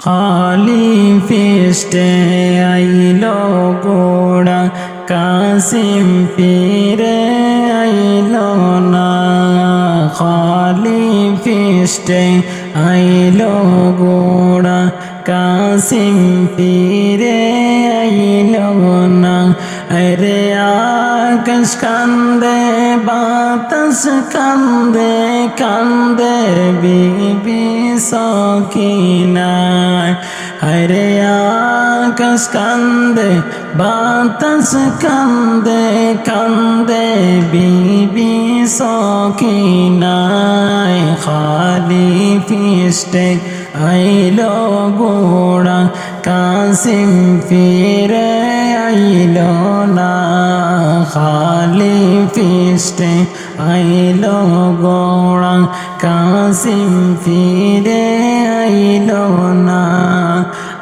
খালি ফিস্টে আইলো গোড়া কাসিম পীরে আইলো না। খালি ফিস্টে আইলো গোড়া কাসিম পীরে আইলো না। আরে আকাশ কান্দে বাতাস কান্দে কান্দে বিবি সকিনা। আরে আকাশ কান্দে বাতাস কান্দে কান্দে বিবি সকিনা। খালি ফিস্টে আইলো গোড়া কাসিম পীরে আইলো না। খালি ফিস্টে আইলো গোড়া কাসিম পীরে আইলো না।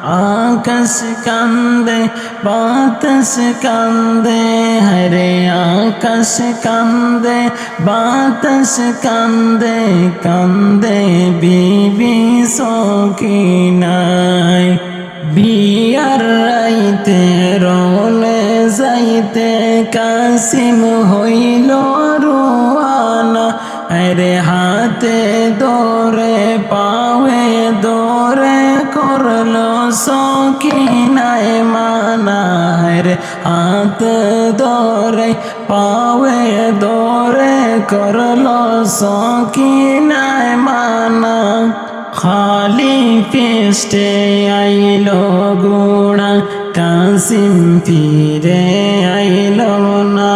আকাশ কান্দে বাতাস কান্দে হরে আকাশ কান্দে বাতাস কান্দে কান্দে বিবি সকিনায়। বিয়ার রাইতে রওলে যাইতে কাসিম হইল রোয়ানা। আরে হাতে দৌড়ে পাওয়ে দৌড়ে করলো সকিনায় মানা। রে হাত দৌড়ে পাওয়ে দৌড়ে করলো সকিনায় মানা। খালি ফিস্টে আইলো গোড়া কাসিম পীরে আইলো না।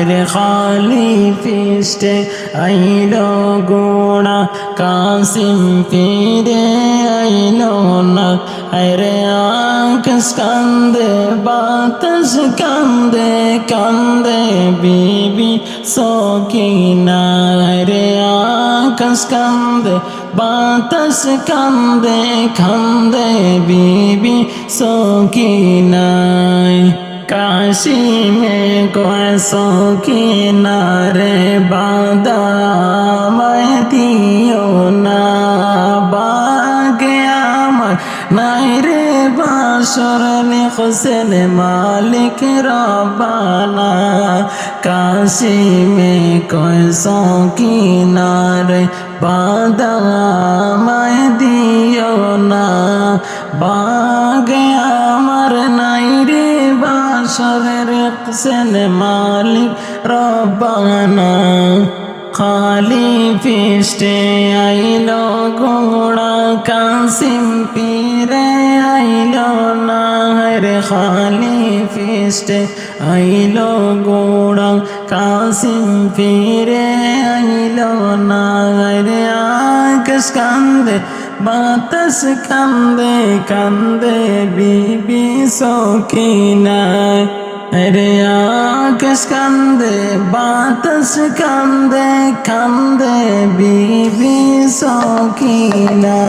রে খালি ফিস্টে আইলো গোড়া কাসিম পীরে আইলো না। আরে আকাশ কান্দে বাতাস কান্দে কান্দে বিবি সকিনা। রে আকাশ কান্দে বাতাস কান্দে কান্দে বিবি সকিনা। কাশিমে কয় সকিনা রে বাদামায় দিও না। বাগে আমার নাই রে বাসর লিখছেন মালিক রব্বানা। কাশিমে কয় সকিনা রে বাদামায় দিও না। বাগে আমার নাই রে বাসর লিখছেন মালিক রব্বানা। খালি ফিস্টে আইলো গোড়া কাসিম পীরে আইলো না। রে খালি ফিস্টে আইলো গোড়া কাসিম পীরে আইলো না। রে আকাশ কান্দে বাতাস কান্দে কান্দে বিবি সকিনা। রে আকাশ কান্দে বাতাস কান্দে কান্দে বিবি সকিনা।